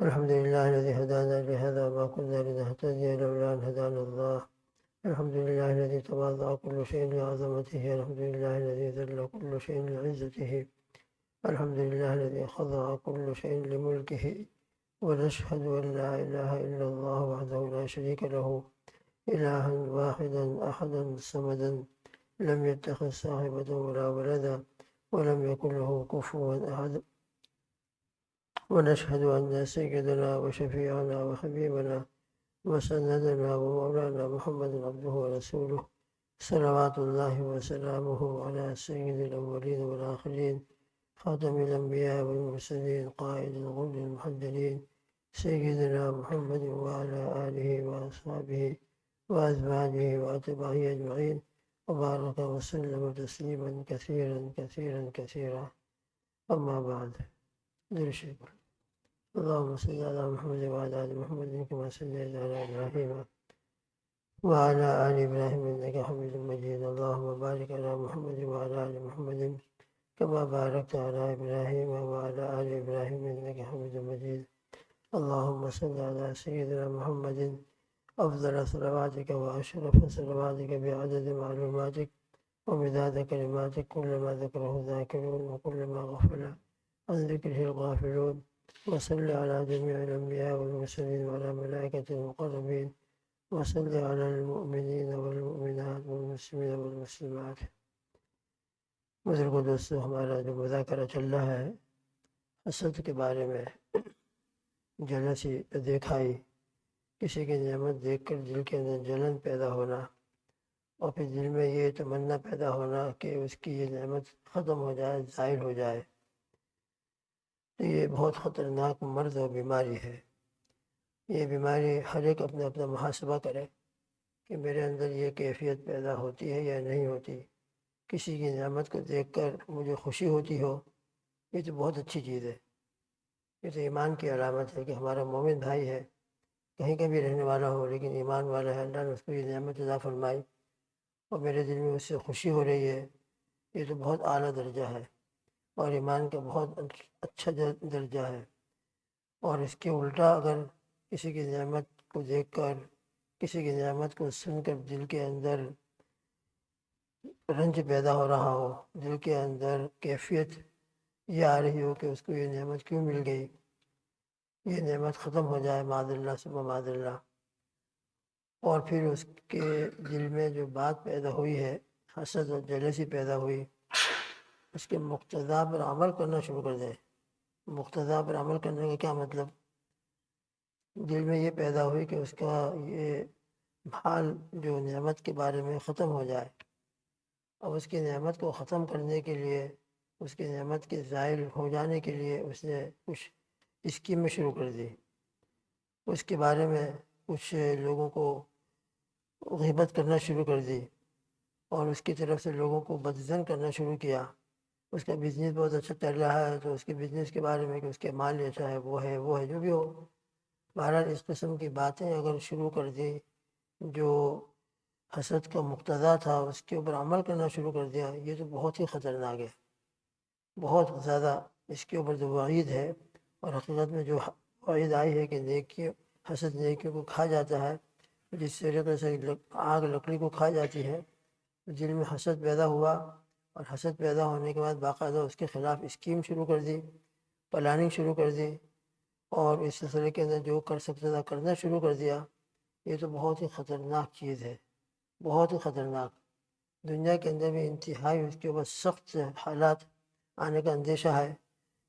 الحمد لله الذي هدانا لهذا وما كنا لنهتدي لولا أن هدانا الله. الحمد لله الذي تواضع كل شيء لعظمته. الحمد لله الذي ذل كل شيء لعزته. الحمد لله الذي خضع كل شيء لملكه. ونشهد أن لا إله إلا الله وحده لا شريك له، إلها واحدا أحدا صمدا، لم يتخذ صاحبة ولا ولدا، ولم يكن له كفوا أحد. ونشهد أن سيدنا وشفيعنا وحبيبنا وسندنا ومولانا محمد عبده ورسوله، صلوات الله وسلامه على سيد الأولين والآخرين، خاتم الأنبياء والمرسلين، قائد الغر المحجلين، سيدنا محمد وعلى آله وأصحابه وأزواجه وأتباعه أجمعين، وبارك وسلم تسليما كثيرا كثيرا كثيرا. أما بعد، درشق اللهم صل على محمد وعلى آل محمد كما صليت على إبراهيم وعلى آل إبراهيم إنك حميد مجيد. اللهم بارك على محمد وعلى آل محمد كما باركت على إبراهيم وعلى آل إبراهيم إنك حميد مجيد. اللهم صل على سيدنا محمد أفضل صلواتك وأشرف صلواتك بعدد معلوماتك ومداد كلماتك، كلما ذكره الذاكرون وكلما غفل عن ذكره الغافلون. وصل على جميع الأنبياء والمرسلين وعلى ملائكة المقربين، وصل على المؤمنين والمؤمنات والمسلمين والمسلمات. بزرگوں دوستو، ہمارا جو مذاکرہ چل رہا ہے حسد کے بارے میں، جلسی دیکھائی، کسی کی نعمت دیکھ کر دل کے اندر جلن پیدا ہونا، اور پھر دل میں یہ تمنا پیدا ہونا کہ اس کی یہ نعمت ختم ہو جائے، زائل ہو جائے، تو یہ بہت خطرناک مرض و بیماری ہے۔ یہ بیماری ہر ایک اپنا اپنا محاسبہ کرے کہ میرے اندر یہ کیفیت پیدا ہوتی ہے یا نہیں ہوتی۔ کسی کی نعمت کو دیکھ کر مجھے خوشی ہوتی ہو، یہ تو بہت اچھی چیز ہے، یہ تو ایمان کی علامت ہے کہ ہمارا مومن بھائی ہے، کہیں کا بھی رہنے والا ہو لیکن ایمان والا ہے، اللہ نے اس کو یہ نعمت عطا فرمائی اور میرے دل میں اس سے خوشی ہو رہی ہے، یہ تو بہت اعلیٰ درجہ ہے اور ایمان کا بہت اچھا درجہ ہے۔ اور اس کے الٹا اگر کسی کی نعمت کو دیکھ کر، کسی کی نعمت کو سن کر دل کے اندر رنج پیدا ہو رہا ہو، دل کے اندر کیفیت یہ آ رہی ہو کہ اس کو یہ نعمت کیوں مل گئی، یہ نعمت ختم ہو جائے معاذ اللہ ثم معاذ اللہ، اور پھر اس کے دل میں جو بات پیدا ہوئی ہے، حسد اور جلسی پیدا ہوئی، اس کے مقتضا پر عمل کرنا شروع کر دے۔ مقتضا پر عمل کرنے کا کیا مطلب؟ دل میں یہ پیدا ہوئی کہ اس کا یہ حال جو نعمت کے بارے میں ختم ہو جائے۔ اب اس کی نعمت کو ختم کرنے کے لیے، اس کی نعمت کے زائل ہو جانے کے لیے اس نے کچھ اسکیمیں شروع کر دی، اس کے بارے میں کچھ لوگوں کو غیبت کرنا شروع کر دی، اور اس کی طرف سے لوگوں کو بدظن کرنا شروع کیا۔ اس کا بزنس بہت اچھا چل رہا ہے تو اس کے بزنس کے بارے میں کہ اس کے مال اچھا ہے، وہ ہے وہ ہے، جو بھی ہو، بہرحال اس قسم کی باتیں اگر شروع کر دی، جو حسد کا مقتضا تھا اس کے اوپر عمل کرنا شروع کر دیا، یہ تو بہت ہی خطرناک ہے، بہت زیادہ اس کے اوپر جو وعید ہے، اور حقیقت میں جو وعید آئی ہے کہ نیکی حسد نیکیوں کو کھا جاتا ہے، جس طریقے سے آگ لکڑی کو کھا جاتی ہے، دل میں حسد پیدا ہوا، اور حسد پیدا ہونے کے بعد باقاعدہ اس کے خلاف اسکیم شروع کر دی، پلاننگ شروع کر دی، اور اس سلسلے کے اندر جو کر سکتا تھا کرنا شروع کر دیا۔ یہ تو بہت ہی خطرناک چیز ہے، بہت ہی خطرناک۔ دنیا کے اندر بھی انتہائی اس کے اوپر سخت حالات آنے کا اندیشہ ہے،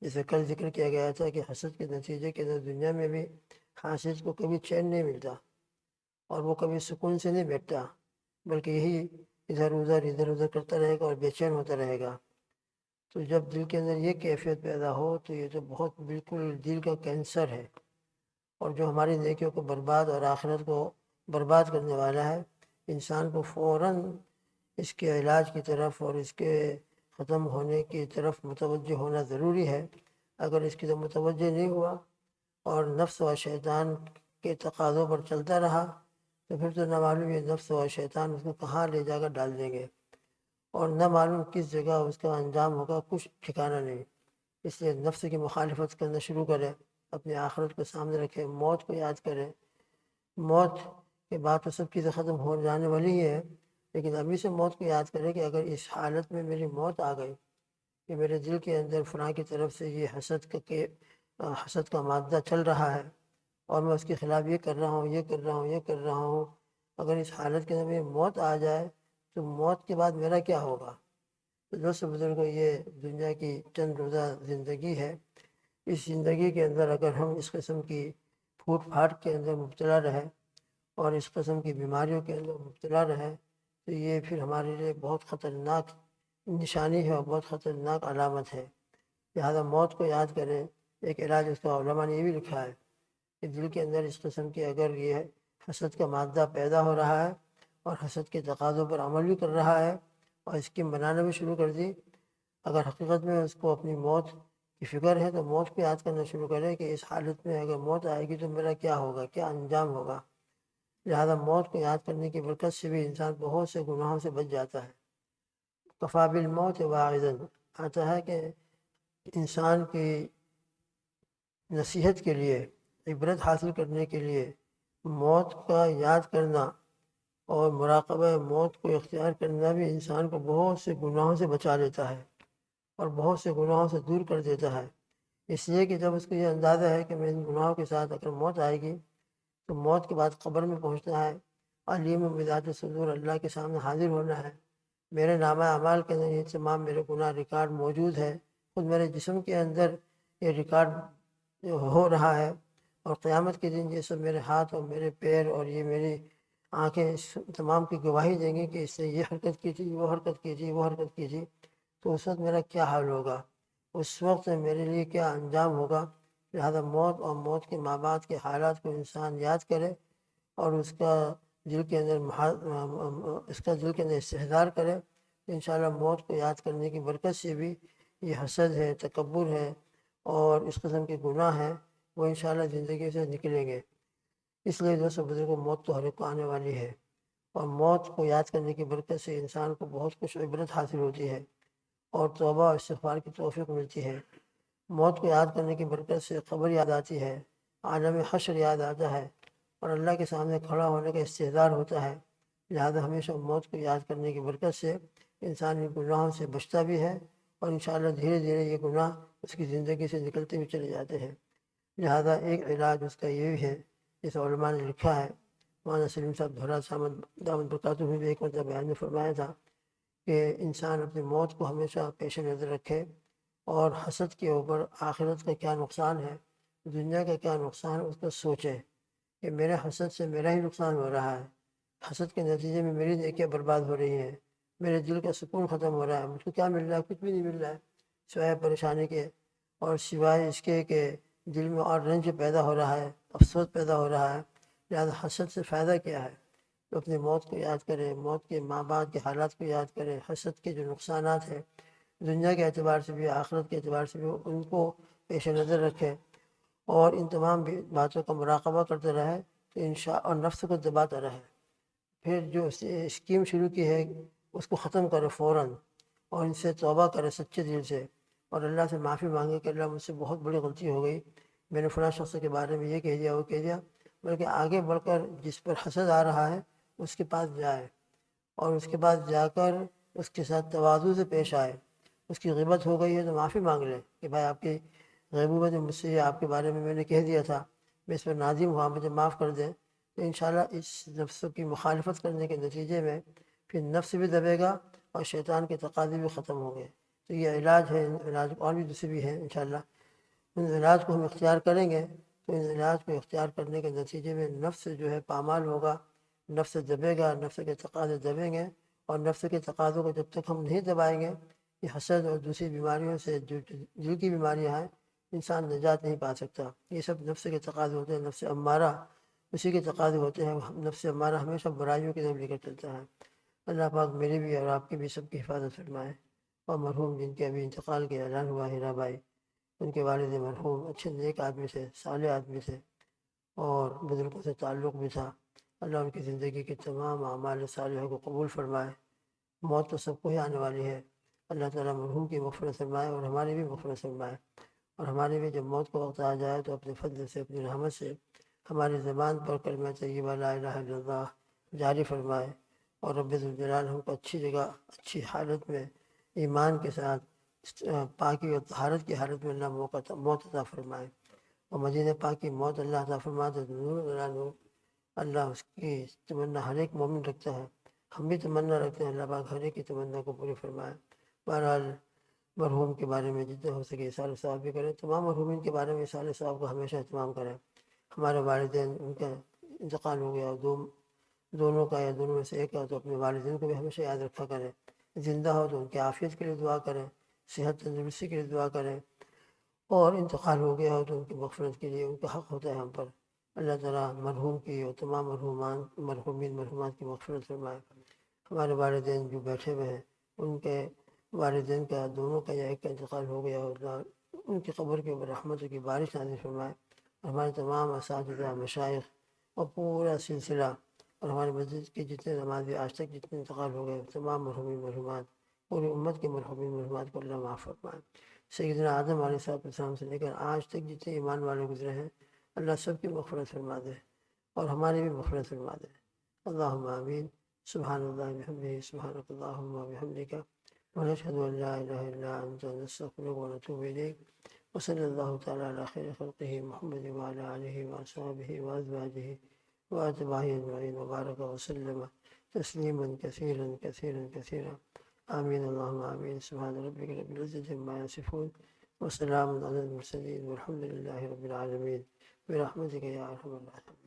جیسے کل ذکر کیا گیا تھا کہ حسد کے نتیجے کے اندر دنیا میں بھی حاسد کو کبھی چین نہیں ملتا، اور وہ کبھی سکون سے نہیں بیٹھتا، بلکہ یہی ادھر ادھر کرتا رہے گا اور بے چین ہوتا رہے گا۔ تو جب دل کے اندر یہ کیفیت پیدا ہو تو یہ تو بہت بالکل دل کا کینسر ہے، اور جو ہماری نیکیوں کو برباد اور آخرت کو برباد کرنے والا ہے۔ انسان کو فوراً اس کے علاج کی طرف اور اس کے ختم ہونے کی طرف متوجہ ہونا ضروری ہے۔ اگر اس کی طرف متوجہ نہیں ہوا اور نفس و شیطان کے تقاضوں پر چلتا رہا تو پھر تو نہ معلوم یہ نفس و شیطان اس کو کہاں لے جا کر ڈال دیں گے، اور نہ معلوم کس جگہ اس کا انجام ہوگا، کچھ ٹھکانہ نہیں۔ اس لیے نفس کی مخالفت کرنا شروع کرے، اپنی آخرت کو سامنے رکھے، موت کو یاد کرے۔ موت کے بعد تو سب چیزیں ختم ہو جانے والی ہی ہے، لیکن ابھی سے موت کو یاد کرے کہ اگر اس حالت میں میری موت آ گئی کہ میرے دل کے اندر فلاں کی طرف سے یہ حسد کا مادہ چل رہا ہے اور میں اس کے خلاف یہ کر رہا ہوں، یہ کر رہا ہوں، یہ کر رہا ہوں، اگر اس حالت کے اندر میری موت آ جائے تو موت کے بعد میرا کیا ہوگا؟ تو دوست بزرگوں، یہ دنیا کی چند روزہ زندگی ہے۔ اس زندگی کے اندر اگر ہم اس قسم کی پھوٹ پھاٹ کے اندر مبتلا رہے اور اس قسم کی بیماریوں کے اندر مبتلا رہے تو یہ پھر ہمارے لیے بہت خطرناک نشانی ہے اور بہت خطرناک علامت ہے۔ لہٰذا موت کو یاد کریں۔ ایک علاج اس کا علماء نے یہ بھی لکھا ہے کہ دل کے اندر اس قسم کی اگر یہ حسد کا مادہ پیدا ہو رہا ہے اور حسد کے تقاضوں پر عمل بھی کر رہا ہے اور اسکیم بنانا بھی شروع کر دی، اگر حقیقت میں اس کو اپنی موت کی فکر ہے تو موت کو یاد کرنا شروع کرے کہ اس حالت میں اگر موت آئے گی تو میرا کیا ہوگا، کیا انجام ہوگا۔ لہذا موت کو یاد کرنے کی برکت سے بھی انسان بہت سے گناہوں سے بچ جاتا ہے۔ کفیٰ بالموت واعظا، آتا ہے کہ انسان کی نصیحت کے لیے، عبرت حاصل کرنے کے لیے موت کا یاد کرنا اور مراقبہ موت کو اختیار کرنا بھی انسان کو بہت سے گناہوں سے بچا لیتا ہے اور بہت سے گناہوں سے دور کر دیتا ہے۔ اس لیے کہ جب اس کو یہ اندازہ ہے کہ میں ان گناہوں کے ساتھ اگر موت آئے گی تو موت کے بعد قبر میں پہنچنا ہے، علیم بذات الصدور، اللہ کے سامنے حاضر ہونا ہے، میرے نامہ اعمال کے اندر یہ تمام میرے گناہ ریکارڈ موجود ہے، خود میرے جسم کے اندر یہ ریکارڈ ہو رہا ہے، اور قیامت کے دن یہ سب میرے ہاتھ اور میرے پیر اور یہ میری آنکھیں اس تمام کی گواہی دیں گی کہ اس سے یہ حرکت کی تھی، وہ حرکت کی تھی، وہ حرکت کی تھی، تو اس وقت میرا کیا حال ہوگا، اس وقت میرے لیے کیا انجام ہوگا۔ لہذا موت اور موت کے ماں بعد کے حالات کو انسان یاد کرے اور اس کا دل کے اندر استحضار کرے، تو انشاءاللہ موت کو یاد کرنے کی برکت سے بھی یہ حسد ہے، تکبر ہے اور اس قسم کے گناہ ہیں وہ انشاءاللہ زندگی سے نکلیں گے۔ اس لیے دوستو بزرگوں، موت تو ہر ایک کو آنے والی ہے اور موت کو یاد کرنے کی برکت سے انسان کو بہت کچھ عبرت حاصل ہوتی ہے اور توبہ و استغفار کی توفیق ملتی ہے۔ موت کو یاد کرنے کی برکت سے قبر یاد آتی ہے، عالم حشر یاد آتا ہے اور اللہ کے سامنے کھڑا ہونے کا استحضار ہوتا ہے۔ لہذا ہمیشہ موت کو یاد کرنے کی برکت سے انسان ان گناہوں سے بچتا بھی ہے اور انشاءاللہ دھیرے دھیرے یہ گناہ اس کی زندگی سے نکلتے بھی چلے جاتے ہیں۔ لہذا ایک علاج اس کا یہ بھی ہے، جس علماء نے لکھا ہے، مولانا سلیم صاحب دھولا صاحب دامت برکاتہ بھی ایک مرتبہ بیان میں فرمایا تھا کہ انسان اپنی موت کو ہمیشہ پیش نظر رکھے اور حسد کے اوپر آخرت کا کیا نقصان ہے، دنیا کا کیا نقصان ہے، اس کو سوچے کہ میرے حسد سے میرا ہی نقصان ہو رہا ہے، حسد کے نتیجے میں میری نیکیاں برباد ہو رہی ہیں، میرے دل کا سکون ختم ہو رہا ہے، مجھ کو کیا مل رہا ہے؟ کچھ بھی نہیں مل رہا ہے سوائے پریشانی کے اور سوائے اس کے کہ دل میں اور رنج پیدا ہو رہا ہے، افسوس پیدا ہو رہا ہے۔ لہٰذا حسد سے فائدہ کیا ہے؟ تو اپنی موت کو یاد کرے، موت کے ماں بعد کے حالات کو یاد کرے، حسد کے جو نقصانات ہیں دنیا کے اعتبار سے بھی آخرت کے اعتبار سے بھی ان کو پیش نظر رکھے اور ان تمام باتوں کا مراقبہ کرتے رہے تو اور نفس کو دباتا رہے، پھر جو اسکیم شروع کی ہے اس کو ختم کرے فوراً اور ان سے توبہ کرے سچے دل سے اور اللہ سے معافی مانگے کہ اللہ مجھ سے بہت بڑی غلطی ہو گئی، میں نے فلاں شخص کے بارے میں یہ کہہ دیا وہ کہہ دیا، بلکہ آگے بڑھ کر جس پر حسد آ رہا ہے اس کے پاس جائے اور اس کے پاس جا کر اس کے ساتھ تواضع سے پیش آئے، اس کی غیبت ہو گئی ہے تو معافی مانگ لے کہ بھائی آپ کی غیبوبت میں مجھ سے یہ آپ کے بارے میں نے کہہ دیا تھا، میں اس پر نادم ہوا، مجھے معاف کر دیں، تو انشاءاللہ اس نفس کی مخالفت کرنے کے نتیجے میں پھر نفس بھی دبے گا اور شیطان کے تقاضے بھی ختم ہوں گے۔ تو یہ علاج ہے، علاج اور بھی دوسرے بھی ہیں انشاءاللہ، ان علاج کو ہم اختیار کریں گے تو ان علاج کو اختیار کرنے کے نتیجے میں نفس جو ہے پامال ہوگا، نفس دبے گا، نفس کے تقاضے دبیں گے اور نفس کے تقاضوں کو جب تک ہم نہیں دبائیں گے یہ حسد اور دوسری بیماریوں سے جو دل کی بیماریاں ہیں انسان نجات نہیں پا سکتا۔ یہ سب نفس کے تقاضے ہوتے ہیں، نفس امارہ اسی کے تقاضے ہوتے ہیں، نفس امارہ ہمیشہ برائیوں کی طرف لے کر چلتا ہے۔ اللہ پاک میری بھی اور آپ کی بھی سب کی حفاظت فرمائے۔ اور مرحوم جن کے ابھی انتقال کے اعلان ہوا ہیرا بھائی، ان کے والد مرحوم اچھے نیک آدمی تھے، صالح آدمی تھے اور بزرگوں سے تعلق بھی تھا، اللہ ان کی زندگی کے تمام اعمال صالحہ کو قبول فرمائے۔ موت تو سب کو ہی آنے والی ہے، اللہ تعالیٰ مرحوم کی مغفرت فرمائے اور ہماری بھی مغفرت فرمائے۔ اور ہماری بھی جب موت کا وقت آ جائے تو اپنے فضل سے، اپنی رحمت سے ہماری زبان پر کلمہ طیبہ لا الہ الا اللہ جاری فرمائے، اور رب ذوالجلال ہم کو اچھی جگہ، اچھی حالت میں، ایمان کے ساتھ، پاکی اور طہارت کی حالت میں اللہ موت عطا فرمائے۔ اور مدینہ پاک کی موت اللہ عطا فرمائے تو ضرور اللہ اس کی تمنا ہر ایک مومن رکھتا ہے، ہم بھی تمنا رکھتے ہیں، اللہ پاک ہر ایک کی تمنا کو پوری فرمائے۔ بہرحال مرحوم کے بارے میں جتنا ہو سکے اصال ثواب بھی کریں، تمام مرحومین کے بارے میں اصال ثواب کا ہمیشہ اہتمام کریں۔ ہمارے والدین، ان کا انتقال ہو گیا، دونوں کا یا دونوں میں سے ایک کا، تو اپنے والدین کو بھی ہمیشہ یاد رکھا کریں۔ زندہ ہو تو ان کی عافیت کے لیے دعا کریں، صحت تندرستی کے لیے دعا کریں، اور انتقال ہو گیا ہو تو ان کی مغفرت کے لیے، ان کا حق ہوتا ہے ہم پر۔ اللہ تعالیٰ مرحوم کی اور تمام مرحومین مرحومات کی مغفرت فرمائے۔ ہمارے والدین جو بیٹھے ہوئے ہیں، ان کے والدین کا، دونوں کا یا ایک کا انتقال ہو گیا ہو، ان کی قبر کے اوپر رحمتوں کی بارش نازل فرمائے۔ ہمارے تمام اساتذہ، مشائخ اور پورا سلسلہ، اور ہمارے مسجد کے جتنے نمازی آج تک جتنے انتقال ہو گئے، تمام مرحومین مرحومات، پوری امت کے مرحومین مرحومات کو اللہ معاف فرمائے۔ سیدنا آدم علیہ السلام سے لے کر آج تک جتنے ایمان والے گزرے ہیں، اللہ سب کی مغفرت فرما دے، اور ہماری بھی مغفرت فرما دے۔ اللہم آمین۔ سبحان اللہ بحمدہ، سبحانک اللہم وبحمدک، ونشہد ان لا الہ الا انت، نستغفرک ونتوب الیک۔ وصلی اللہ تعالی علی خیر خلقہ محمد وعلی آلہ واصحابہ وازواجہ واتباعہ اجمعین، وبارک وسلم تسلیما کثیرا کثیرا کثیرا۔ آمین اللہم آمین۔ سبحان ربک رب العزۃ عما یصفون، وسلام علی المرسلین، والحمد للہ رب العالمین، برحمتک یا ارحم الراحمین۔